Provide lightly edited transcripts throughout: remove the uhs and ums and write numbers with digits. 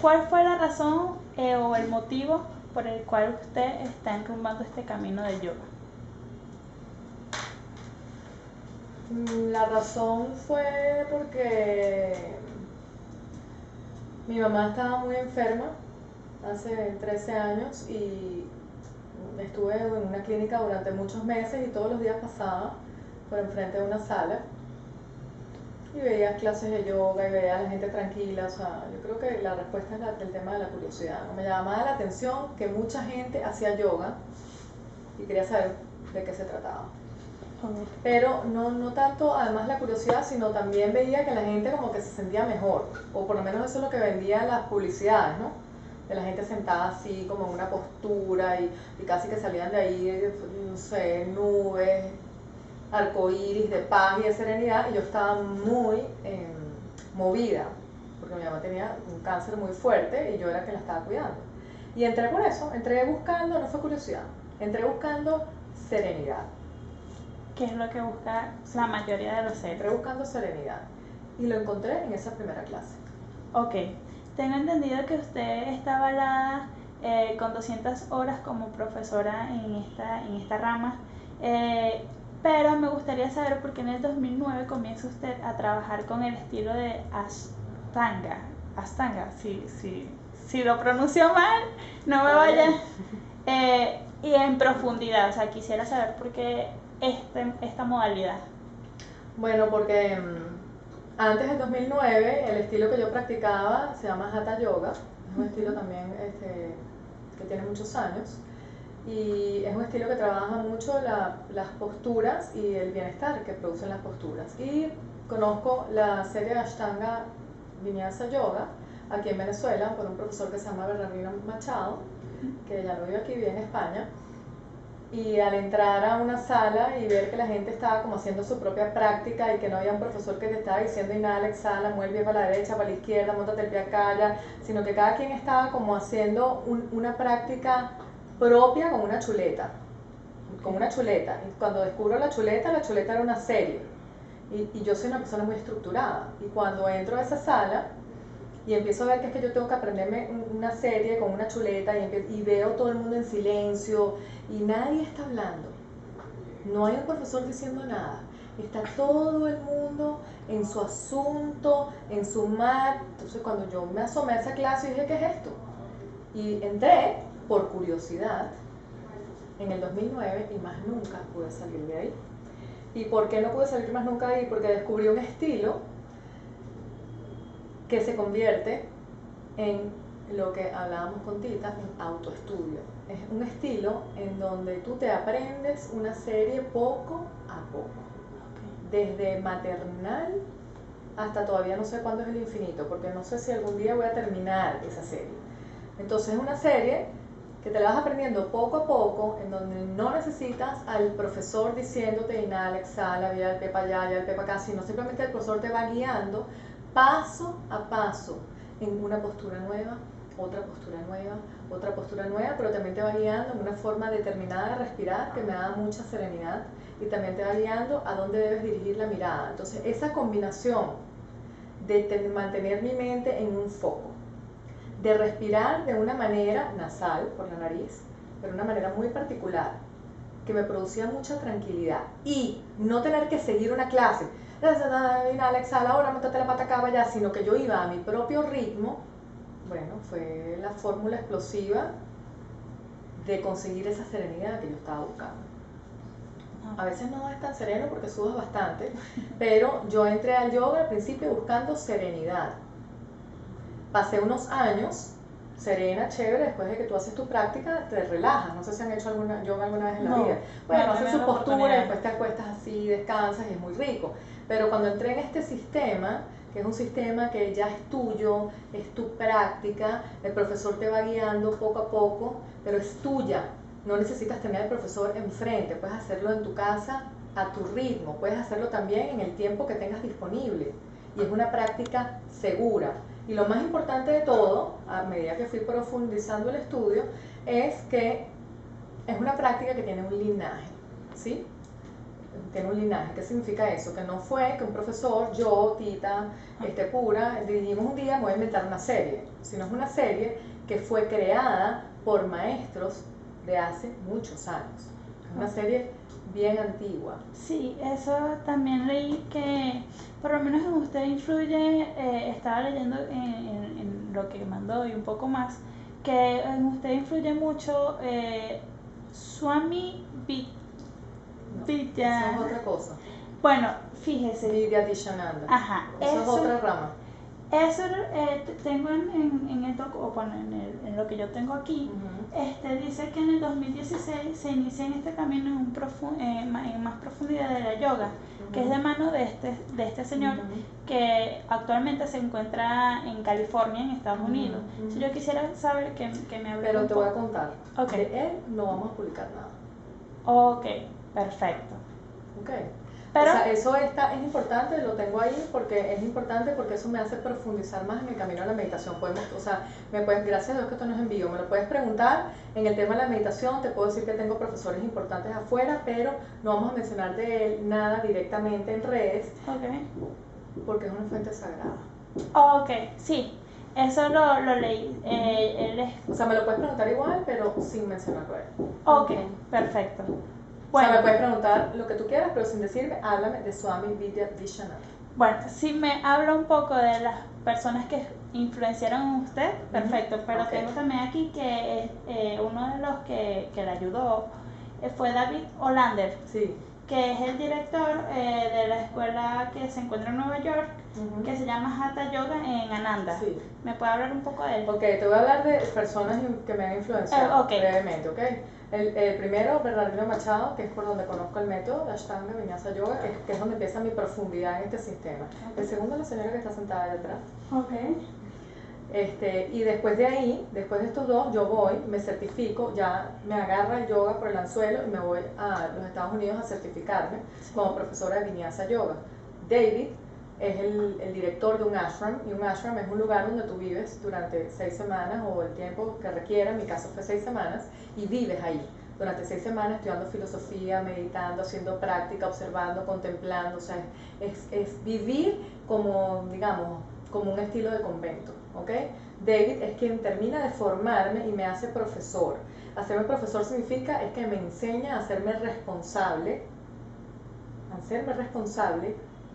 ¿cuál fue la razón o el motivo por el cual usted está enrumbando este camino de yoga? La razón fue porque mi mamá estaba muy enferma hace 13 años y estuve en una clínica durante muchos meses y todos los días pasaba por enfrente de una sala y veía clases de yoga y veía a la gente tranquila. O sea, yo creo que la respuesta es el tema de la curiosidad, ¿no? Me llamaba la atención que mucha gente hacía yoga y quería saber de qué se trataba. Pero no tanto además la curiosidad, sino también veía que la gente como que se sentía mejor, o por lo menos eso es lo que vendían las publicidades, ¿no? De la gente sentada así como en una postura y casi que salían de ahí, no sé, nubes, arcoíris de paz y de serenidad, y yo estaba muy movida, porque mi mamá tenía un cáncer muy fuerte y yo era quien la estaba cuidando. Y entré por eso, entré buscando, no fue curiosidad, entré buscando serenidad. ¿Qué es lo que busca la mayoría de los seres? Entré buscando serenidad y lo encontré en esa primera clase. Ok, tengo entendido que usted está avalada con 200 horas como profesora en esta rama, pero me gustaría saber por qué en el 2009 comienza usted a trabajar con el estilo de Ashtanga, si lo pronuncio mal, no me vaya. Y en profundidad, o sea, quisiera saber por qué esta modalidad. Bueno, porque antes del 2009 el estilo que yo practicaba se llama Hatha Yoga, es un estilo también que tiene muchos años y es un estilo que trabaja mucho las posturas y el bienestar que producen las posturas. Y conozco la serie Ashtanga Vinyasa Yoga aquí en Venezuela por un profesor que se llama Bernardino Machado, que ya no vive aquí, vive en España. Y al entrar a una sala y ver que la gente estaba como haciendo su propia práctica y que no había un profesor que te estaba diciendo inhala, exhala, mueve el pie para la derecha, para la izquierda, móntate el pie acá, sino que cada quien estaba como haciendo una práctica propia con una chuleta. Con una chuleta. Y cuando descubro la chuleta era una serie. Y yo soy una persona muy estructurada. Y cuando entro a esa sala y empiezo a ver que es que yo tengo que aprenderme una serie con una chuleta y veo todo el mundo en silencio y nadie está hablando, no hay un profesor diciendo nada, está todo el mundo en su asunto, en su mar. Entonces cuando yo me asomé a esa clase dije, ¿qué es esto? Y entré por curiosidad en el 2009 y más nunca pude salir de ahí. ¿Y por qué no pude salir más nunca de ahí? Porque descubrí un estilo que se convierte en lo que hablábamos con Tita, en autoestudio. Es un estilo en donde tú te aprendes una serie poco a poco, desde maternal hasta todavía no sé cuándo es el infinito, porque no sé si algún día voy a terminar esa serie. Entonces es una serie que te la vas aprendiendo poco a poco, en donde no necesitas al profesor diciéndote inhala, exhala, ya el pie para allá, ya el pie para acá, sino simplemente el profesor te va guiando paso a paso en una postura nueva, otra postura nueva, otra postura nueva, pero también te va guiando en una forma determinada de respirar que me da mucha serenidad y también te va guiando a dónde debes dirigir la mirada. Entonces esa combinación de mantener mi mente en un foco, de respirar de una manera nasal por la nariz, pero una manera muy particular, que me producía mucha tranquilidad y no tener que seguir una clase, inhala, exhala, ahora montate la pata acá, vaya, sino que yo iba a mi propio ritmo. Bueno, fue la fórmula explosiva de conseguir esa serenidad que yo estaba buscando. A veces no es tan sereno porque sudas bastante, pero yo entré al yoga al principio buscando serenidad. Pasé unos años serena, chévere, después de que tú haces tu práctica, te relajas. No sé si han hecho yoga alguna vez en la vida. Bueno, haces su postura y después te acuestas así, descansas y es muy rico. Pero cuando entré en este sistema, que es un sistema que ya es tuyo, es tu práctica, el profesor te va guiando poco a poco, pero es tuya. No necesitas tener al profesor enfrente, puedes hacerlo en tu casa a tu ritmo, puedes hacerlo también en el tiempo que tengas disponible. Y es una práctica segura. Y lo más importante de todo, a medida que fui profundizando el estudio, es que es una práctica que tiene un linaje, ¿sí? tiene un linaje. ¿Qué significa eso? Que no fue que un profesor, yo, Tita, Pura, dijimos un día, me voy a inventar una serie, sino es una serie que fue creada por maestros de hace muchos años. Es una serie bien antigua. Sí, eso también leí que por lo menos en usted influye, estaba leyendo en lo que mandó y un poco más, que en usted influye mucho Swami Esa es otra cosa. Bueno, fíjese. Vidyadishananda. Ajá, Esa es otra rama. Eso tengo en el bueno, en lo que yo tengo aquí, dice que en el 2016 se inicia en este camino en más profundidad de la yoga, que es de mano de este señor que actualmente se encuentra en California, en Estados Unidos. Si yo quisiera saber que me hable. Pero te voy a contar, okay. De él no vamos a publicar nada. Ok, perfecto. Okay. Pero, o sea, eso es importante, lo tengo ahí porque es importante porque eso me hace profundizar más en el camino de la meditación. Gracias a Dios que esto no es en vivo, me lo puedes preguntar en el tema de la meditación, te puedo decir que tengo profesores importantes afuera, pero no vamos a mencionar de él nada directamente en redes, porque es una fuente sagrada. Ok, sí, eso lo leí. O sea, me lo puedes preguntar igual, pero sin mencionarlo a él. Ok, perfecto. Bueno, o sea, me puedes preguntar lo que tú quieras, pero sin decirme, háblame de Swami Vidyadishananda. Bueno, si me habla un poco de las personas que influenciaron en usted, perfecto, pero tengo también aquí que uno de los que le ayudó fue David Hollander, sí, que es el director de la escuela que se encuentra en Nueva York, que se llama Hatha Yoga en Ananda. Sí. ¿Me puede hablar un poco de él? Ok, te voy a hablar de personas que me han influenciado brevemente, ¿ok? El primero, Bernardino Machado, que es por donde conozco el método de Ashtanga Vinyasa Yoga, que es donde empieza mi profundidad en este sistema. El segundo, la señora que está sentada allá atrás. Y después de ahí, después de estos dos, yo voy, me certifico, ya me agarra el yoga por el anzuelo y me voy a los Estados Unidos a certificarme como profesora de Vinyasa Yoga. David es el director de un ashram, y un ashram es un lugar donde tú vives durante 6 semanas o el tiempo que requiera, en mi caso fue 6 semanas, y vives ahí durante 6 semanas estudiando filosofía, meditando, haciendo práctica, observando, contemplando, o sea, es vivir como, digamos, como un estilo de convento, ¿ok? David es quien termina de formarme y me hace profesor. Hacerme profesor significa es que me enseña a hacerme responsable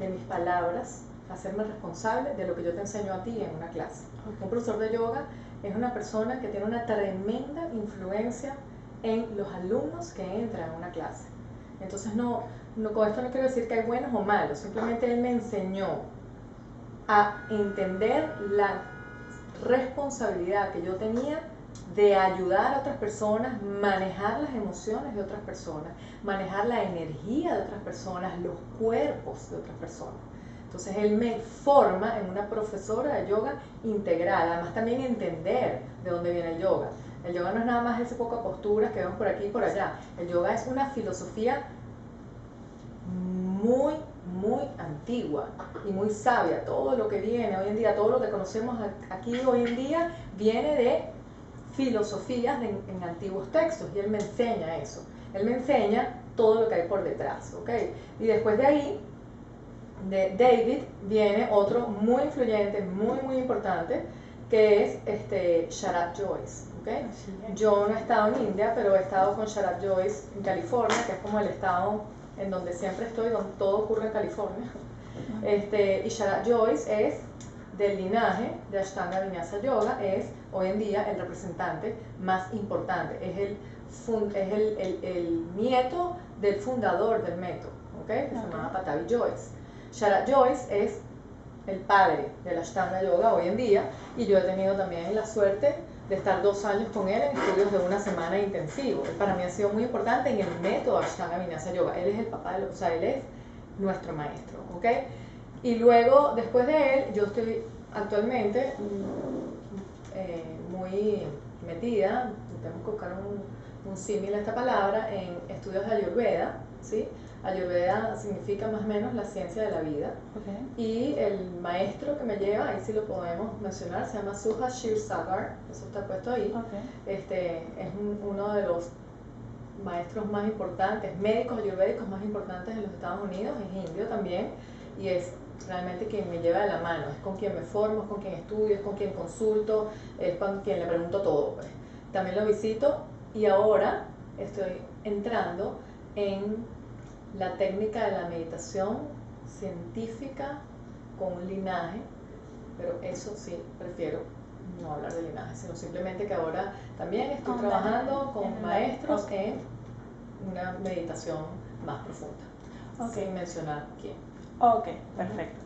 de mis palabras, hacerme responsable de lo que yo te enseño a ti en una clase. Un profesor de yoga es una persona que tiene una tremenda influencia en los alumnos que entran a una clase. Entonces con esto no quiero decir que hay buenos o malos, simplemente él me enseñó a entender la responsabilidad que yo tenía de ayudar a otras personas, manejar las emociones de otras personas, manejar la energía de otras personas, los cuerpos de otras personas. Entonces él me forma en una profesora de yoga integral, además también entender de dónde viene el yoga. El yoga no es nada más ese poco de posturas que vemos por aquí y por allá. El yoga es una filosofía muy, muy antigua y muy sabia. Todo lo que viene hoy en día, todo lo que conocemos aquí hoy en día, viene de filosofías en antiguos textos, y él me enseña eso. Él me enseña todo lo que hay por detrás, ¿ok? Y después de ahí, de David, viene otro muy influyente, muy, muy importante, que es Sharad Joyce, ¿ok? Yo no he estado en India, pero he estado con Sharad Joyce en California, que es como el estado en donde siempre estoy, donde todo ocurre en California. Y Sharad Joyce es del linaje de Ashtanga Vinyasa Yoga, es hoy en día el representante más importante, es el nieto del fundador del método, que se llama Patabi Joyce. Sharad Joyce es el padre del Ashtanga Yoga hoy en día, y yo he tenido también la suerte de estar 2 años con él en estudios de 1 semana intensivo. Para mí ha sido muy importante en el método Ashtanga Vinyasa Yoga. Él es el papá él es nuestro maestro, ¿ok? Y luego, después de él, yo estoy actualmente muy metida, tenemos que buscar un símil a esta palabra, en estudios de Ayurveda, ¿sí? Ayurveda significa más o menos la ciencia de la vida. Y el maestro que me lleva, ahí sí lo podemos mencionar, se llama Suha Shirsagar, eso está puesto ahí. Es uno de los maestros más importantes, médicos ayurvédicos más importantes en los Estados Unidos, es indio también, y es realmente quien me lleva de la mano, es con quien me formo, es con quien estudio, es con quien consulto, es con quien le pregunto todo, pues. También lo visito y ahora estoy entrando en la técnica de la meditación científica con un linaje, pero eso sí, prefiero no hablar de linaje, sino simplemente que ahora también estoy trabajando con maestros en una meditación más profunda, sin mencionar quién. Ok, perfecto.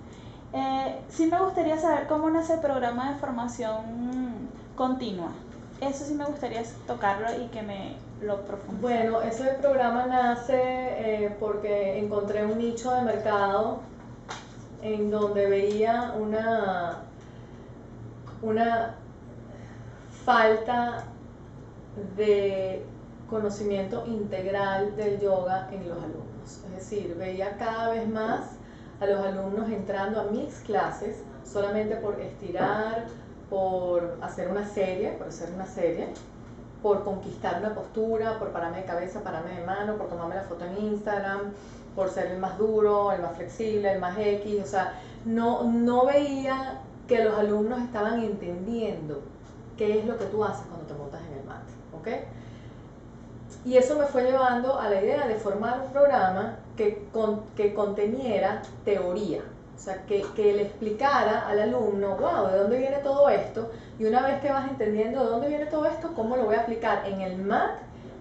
Sí me gustaría saber cómo nace el programa de formación continua. Eso sí me gustaría tocarlo y que me lo profundice. Bueno, ese programa nace porque encontré un nicho de mercado en donde veía una falta de conocimiento integral del yoga en los alumnos. Es decir, veía cada vez más a los alumnos entrando a mis clases solamente por estirar, por hacer una serie, por conquistar una postura, por pararme de cabeza, pararme de mano, por tomarme la foto en Instagram, por ser el más duro, el más flexible, el más X. O sea, no veía que los alumnos estaban entendiendo qué es lo que tú haces cuando te montas en el mat, ¿ok? Y eso me fue llevando a la idea de formar un programa que conteniera teoría, o sea, que le explicara al alumno, wow, ¿de dónde viene todo esto? Y una vez que vas entendiendo de dónde viene todo esto, ¿cómo lo voy a aplicar en el mat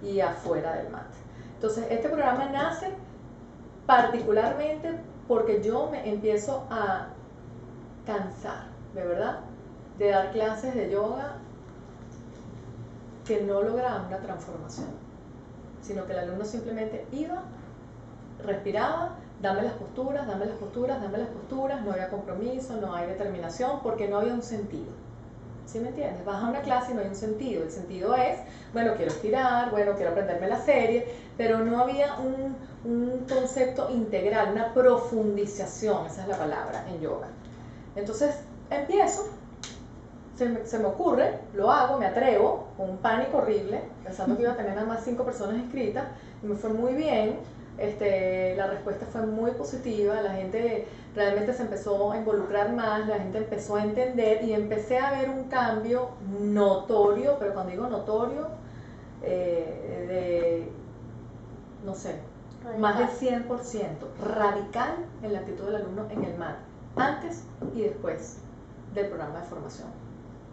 y afuera del mat? Entonces, este programa nace particularmente porque yo me empiezo a cansar, de verdad, de dar clases de yoga que no lograban una transformación, sino que el alumno simplemente iba, respiraba, dame las posturas, dame las posturas, dame las posturas, no había compromiso, no hay determinación, porque no había un sentido. ¿Sí me entiendes? Vas a una clase y no hay un sentido. El sentido es, bueno, quiero estirar, bueno, quiero aprenderme la serie, pero no había un concepto integral, una profundización, esa es la palabra en yoga. Entonces empiezo, se me ocurre, lo hago, me atrevo, con un pánico horrible, pensando que iba a tener nada más 5 personas inscritas, y me fue muy bien. La respuesta fue muy positiva, la gente realmente se empezó a involucrar más, la gente empezó a entender y empecé a ver un cambio notorio, pero cuando digo notorio, no sé, radical. Más del 100%, radical en la actitud del alumno en el mat, antes y después del programa de formación.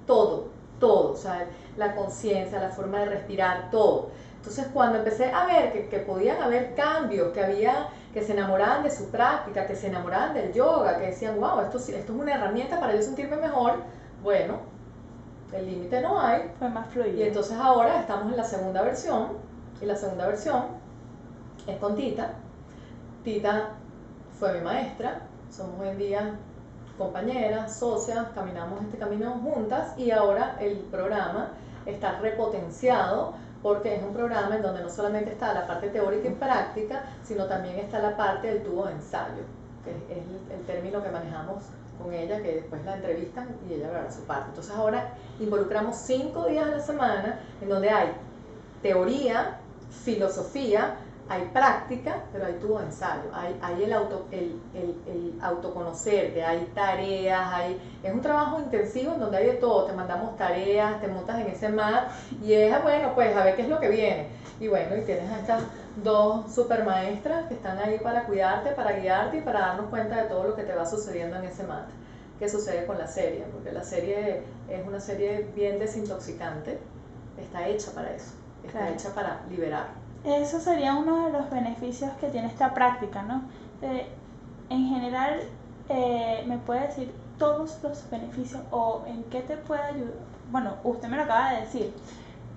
Todo, o sea, la conciencia, la forma de respirar, todo. Entonces, cuando empecé a ver que podían haber cambios, que se enamoraban de su práctica, que se enamoraban del yoga, que decían, wow, esto es una herramienta para yo sentirme mejor, bueno, el límite no hay. Fue más fluido. Y entonces ahora estamos en la segunda versión, y la segunda versión es con Tita. Tita fue mi maestra, somos hoy en día compañeras, socias, caminamos este camino juntas, y ahora el programa está repotenciado porque es un programa en donde no solamente está la parte teórica y práctica, sino también está la parte del tubo de ensayo, que es el término que manejamos con ella, que después la entrevistan y ella hablará su parte. Entonces ahora involucramos 5 días a la semana en donde hay teoría, filosofía, hay práctica, pero hay tubo de ensayo, hay el autoconocerte, hay tareas, es un trabajo intensivo en donde hay de todo, te mandamos tareas, te montas en ese mat y es, bueno, pues a ver qué es lo que viene. Y bueno, y tienes a estas 2 super maestras que están ahí para cuidarte, para guiarte y para darnos cuenta de todo lo que te va sucediendo en ese mat. ¿Qué sucede con la serie? Porque la serie es una serie bien desintoxicante, está hecha para eso, está hecha para liberar. Eso sería uno de los beneficios que tiene esta práctica, ¿no? En general, ¿me puede decir todos los beneficios o en qué te puede ayudar? Bueno, usted me lo acaba de decir,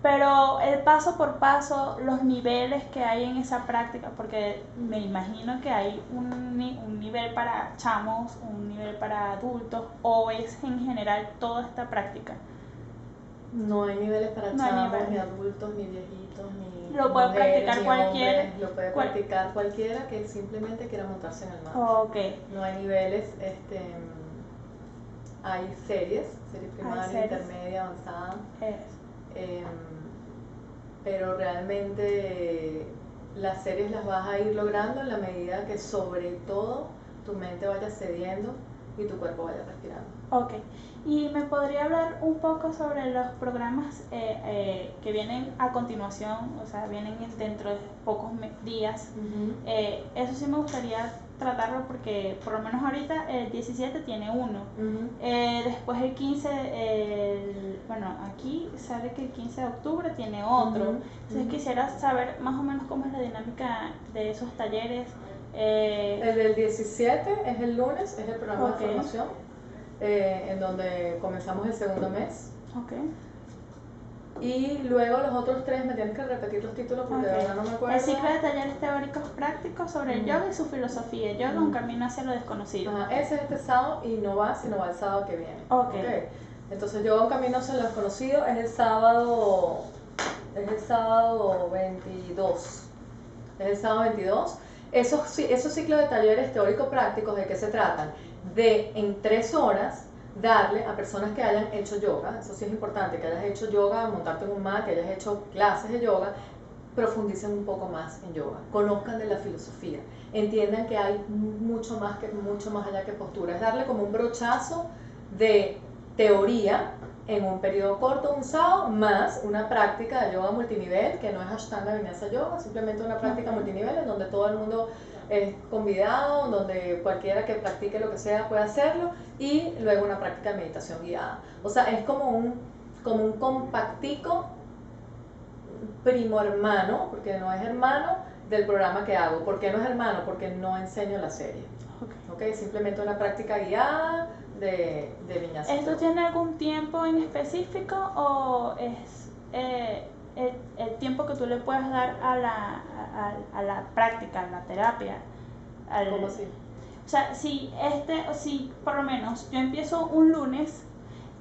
pero el paso por paso, los niveles que hay en esa práctica, porque me imagino que hay un nivel para chamos, un nivel para adultos, o es en general toda esta práctica. No hay niveles para chavos, ni adultos, ni viejitos, ni lo puede mujeres, practicar ni cualquiera. Hombres, lo puede practicar cualquiera que simplemente quiera montarse en el mat. Okay. No hay niveles, hay serie primaria, intermedia, avanzada. pero realmente las series las vas a ir logrando en la medida que sobre todo tu mente vaya cediendo y tu cuerpo vaya respirando. Ok, y me podría hablar un poco sobre los programas que vienen a continuación, o sea, vienen dentro de pocos días. Eso sí me gustaría tratarlo porque por lo menos ahorita el 17 tiene uno. Después el 15, bueno, aquí sale que el 15 de octubre tiene otro. Entonces quisiera saber más o menos cómo es la dinámica de esos talleres. El del 17 es el lunes, es el programa de formación, en donde comenzamos el segundo mes. Y luego los otros 3 me tienes que repetir los títulos porque de verdad no me acuerdo. El ciclo de talleres teóricos prácticos sobre el yoga y su filosofía. Yoga, un camino hacia lo desconocido. Ese es este sábado y no va, sino va el sábado que viene. Entonces yoga, un camino hacia lo desconocido es el sábado 22. Es el sábado 22. Esos ciclos de talleres teóricos prácticos, ¿de qué se tratan? De en 3 horas darle a personas que hayan hecho yoga, eso sí es importante, que hayas hecho yoga, montarte en un mat, que hayas hecho clases de yoga, profundicen un poco más en yoga, conozcan de la filosofía, entiendan que hay mucho más allá que postura, es darle como un brochazo de teoría en un periodo corto, un sábado, más una práctica de yoga multinivel, que no es Ashtanga Vinyasa Yoga, simplemente una práctica multinivel en donde todo el mundo es convidado, donde cualquiera que practique lo que sea puede hacerlo, y luego una práctica de meditación guiada. O sea, es como un compactico primo hermano, porque no es hermano del programa que hago. ¿Por qué no es hermano? Porque no enseño la serie. Simplemente una práctica guiada de Vinyasa. ¿Esto tiene algún tiempo en específico o es el tiempo que tú le puedes dar a la práctica, a la terapia? ¿Cómo así? O sea, si por lo menos yo empiezo un lunes,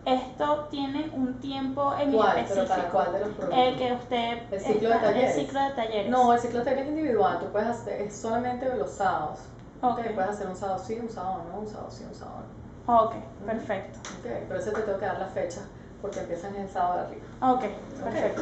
esto tiene un tiempo en específico. ¿Pero para cuál de los programas? El que usted... ¿El ciclo de talleres? El ciclo de talleres. No, el ciclo de talleres es individual, tú puedes hacer, es solamente los sábados. Puedes hacer un sábado sí, un sábado no, un sábado sí, un sábado no. Perfecto. Pero ese te tengo que dar la fecha porque empiezan el sábado de arriba. Perfecto.